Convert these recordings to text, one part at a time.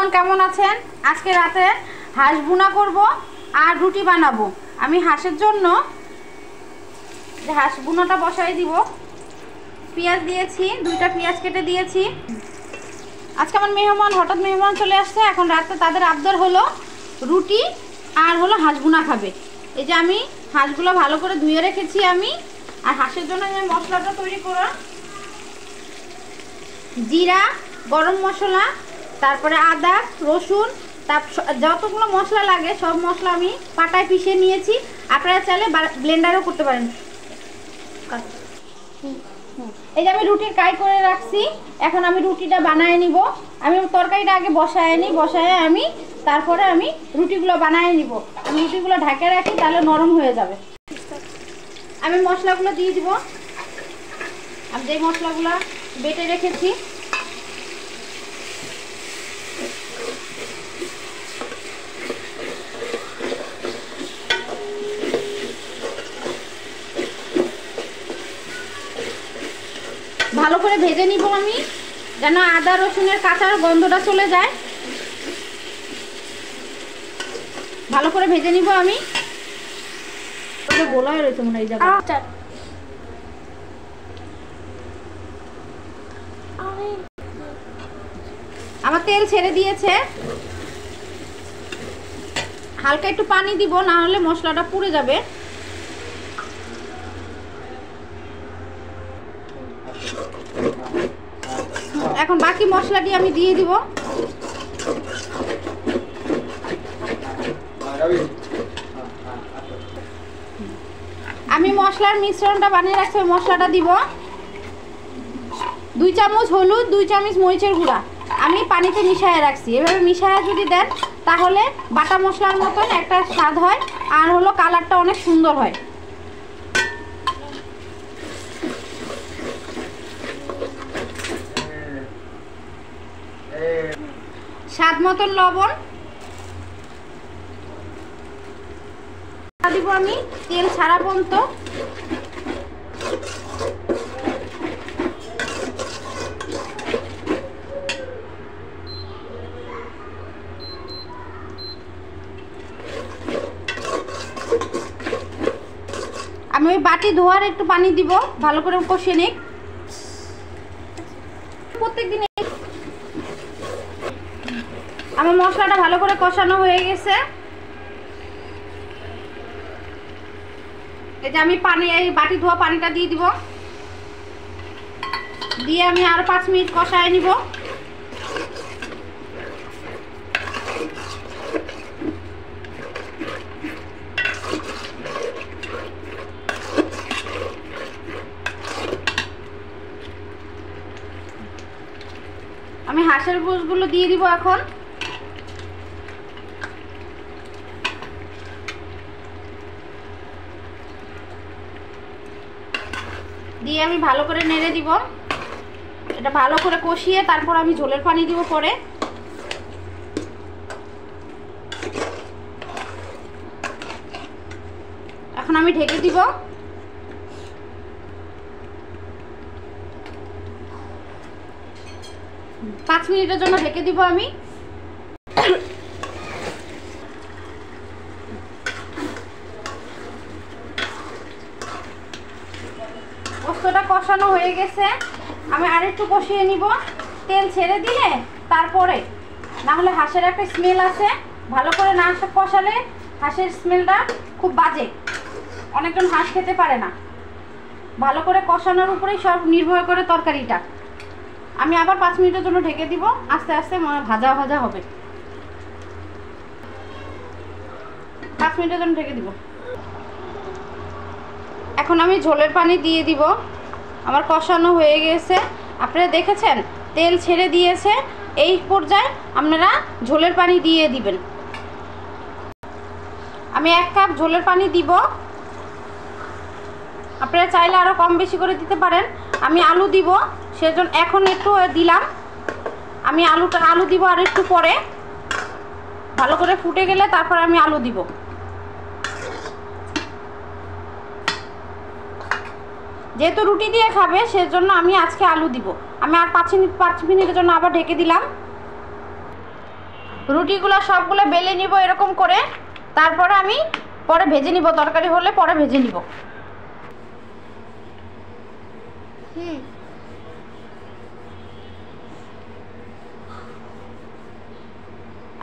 Everyone, কেমন আছেন? আজকে রাতে হাঁস ভুনা করব আর রুটি বানাবো। আমি হাঁসের জন্য হাঁস ভুনাটা বসাই দিব। পেঁয়াজ দিয়েছি, 2টা পেঁয়াজ কেটে দিয়েছি। আজকে আমার হঠাৎ মেহমান চলে আসছে। এখন রাতে তাদের আবদার হলো রুটি আর হলো হাঁস ভুনা খাবে। এই যে আমি হাঁসগুলো ভালো করে ধুয়ে রেখেছি আমি। আর হাঁসের জন্য আমি মশলাটা তৈরি করা, জিরা, গরম মশলা, তারপরে আদা, রসুন, যতগুলো মশলা লাগে সব মশলা আমি পাটায় পিষে নিয়েছি। আপনারা চাইলে ব্লেন্ডারও করতে পারেন। এই যে আমি রুটির কাই করে রাখছি। এখন আমি রুটিটা বানায় নিব। আমি তরকারিটা আগে বসায় নিই, বসায় আমি তারপরে আমি রুটিগুলো বানায় নিব। আমি রুটিগুলো ঢাকে রাখি, তাহলে নরম হয়ে যাবে। আমি মশলাগুলো দিয়ে দিব। আমি যে মশলাগুলো বেটে রেখেছি, ভালো করে ভেজে নিব আমি, যেন আদা রসুনের কাঁচা গন্ধটা চলে যায়। ভালো করে ভেজে নিব আমি। গোলা রয়েছে মনে হয় এই জায়গাটা। আমার তেল ছেড়ে দিয়েছে। হালকা একটু পানি দিব, না হলে মশলাটা পুড়ে যাবে। এখন বাকি মশলাটি আমি দিয়ে দিব। আমি মশলার মিশ্রণটা বানিয়ে রাখছি, মশলাটা দিব। 2 চামচ হলুদ, 2 চামচ মরিচের গুঁড়া আমি পানিতে মিশিয়ে রাখছি। এভাবে মিশিয়ে যদি দেন তাহলে বাটা মশলার মতন একটা স্বাদ হয়, আর হলো কালারটা অনেক সুন্দর হয়। স্বাদ মতন লবণ দিব আমি, তেল ছাড়া পর্যন্ত। আমি ওই বাটি ধোয়ার একটু পানি দিব, ভালো করে কষিয়ে নিই। প্রত্যেকদিন আমার মশলাটা ভালো করে কষানো হয়ে গেছে। এই যে আমি পানি, এই বাটি ধোয়া পানিটা দিয়ে দিব। দিয়ে আমি আরো 5 মিনিট কষায় নিব। আমি হাঁসের গোশগুলো দিয়ে দিব এখন। দিয়ে আমি ভালো করে নেড়ে দিব। এটা ভালো করে কষিয়ে তারপর আমি ঝোলের পানি দিব পরে। এখন আমি ঢেকে দিব। 5 মিনিটের জন্য ঢেকে দিব আমি। পোস্তটা কষানো হয়ে গেছে, আমি আরেকটু কষিয়ে নিব। তেল ছেড়ে দিলে তারপরে, না হলে হাঁসের একটা স্মেল আছে, ভালো করে না কষালে হাঁসের স্মেলটা খুব বাজে। অনেকজন হাঁস খেতে পারে না। ভালো করে কষানোর উপরেই সব নির্ভর করে তরকারিটা। আমি আবার 5 মিনিটের জন্য ঢেকে দিব। আস্তে আস্তে ভাজা ভাজা হবে। 5 মিনিটের জন্য ঢেকে দিব। এখন আমি ঝোলের পানি দিয়ে দিব। আমার কষানো হয়ে গেছে, আপনারা দেখেছেন তেল ছেড়ে দিয়েছে। এই পর্যায়ে আপনারা ঝোলের পানি দিয়ে দিবেন। আমি 1 কাপ ঝোলের পানি দিব। আপনারা চাইলে আরও কম বেশি করে দিতে পারেন। আমি আলু দিব, সেজন্য এখন একটু দিলাম। আমি আলু দিব আর একটু পরে, ভালো করে ফুটে গেলে তারপর আমি আলু দিব। যেহেতু রুটি দিয়ে খাবে সেজন্য আমি আজকে আলু দিব। আমি আর 5 মিনিটের জন্য আবার ঢেকে দিলাম। রুটিগুলো সবগুলো বেলে নিব এরকম করে, তারপরে আমি পরে ভেজে নিব, তরকারি হলে পরে ভেজে নিব।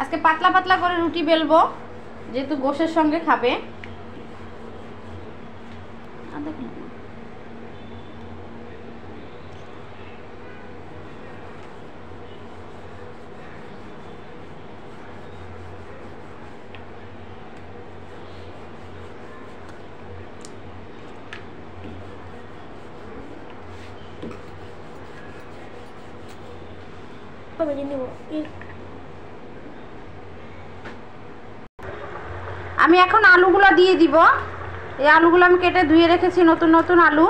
আজকে পাতলা পাতলা করে রুটি বেলবো, যেহেতু গোশের সঙ্গে খাবে। আমি এখন আলুগুলো দিয়ে দিব। এই আলুগুলো আমি কেটে ধুয়ে রেখেছি, নতুন নতুন আলু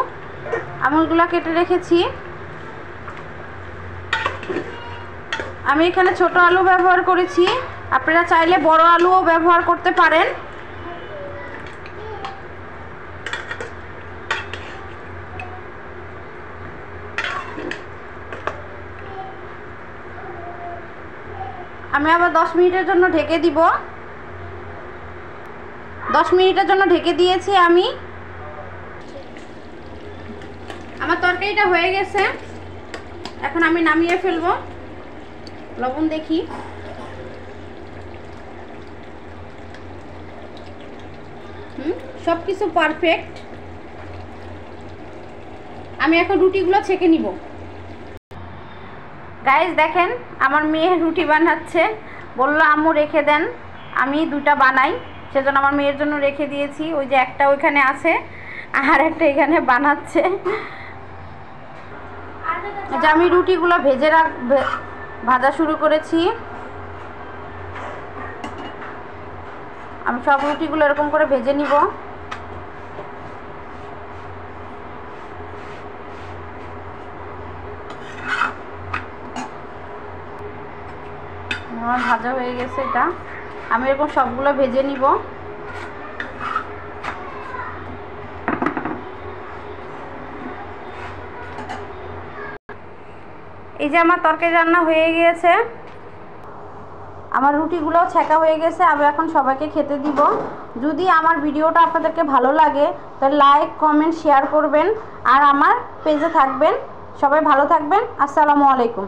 আমগুলো কেটে রেখেছি। আমি এখানে ছোট আলু ব্যবহার করেছি, আপনারা চাইলে বড় আলুও ব্যবহার করতে পারেন। আমি আবার 10 মিনিটের জন্য ঢেকে দিব। 10 মিনিটের জন্য ঢেকে দিয়েছি আমি। আমার তরকারিটা হয়ে গেছে, এখন আমি নামিয়ে ফেলবো। লবণ দেখি, সব কিছু পারফেক্ট। আমি এখন রুটিগুলো ছেঁকে নিব। গাইস দেখেন, আমার মেয়ে রুটি বানাচ্ছে, বললো আম্মু রেখে দেন, আমি 2টা বানাই, সেজন্য আমার মেয়ের জন্য রেখে দিয়েছি। ওই যে একটা ওইখানে আছে আর একটা এখানে বানাচ্ছে। যে আমি রুটিগুলো ভাজা শুরু করেছি। আমি সব রুটিগুলো এরকম করে ভেজে নিব। আমার ভাজা হয়ে গেছে, এটা আমি এরকম সবগুলো ভেজে নিব। এই যে আমার তরকারি রান্না হয়ে গিয়েছে, আমার রুটিগুলোও ছেঁকা হয়ে গেছে। আমি এখন সবাইকে খেতে দিব। যদি আমার ভিডিওটা আপনাদেরকে ভালো লাগে তাহলে লাইক কমেন্ট শেয়ার করবেন আর আমার পেজে থাকবেন। সবাই ভালো থাকবেন। আসসালামু আলাইকুম।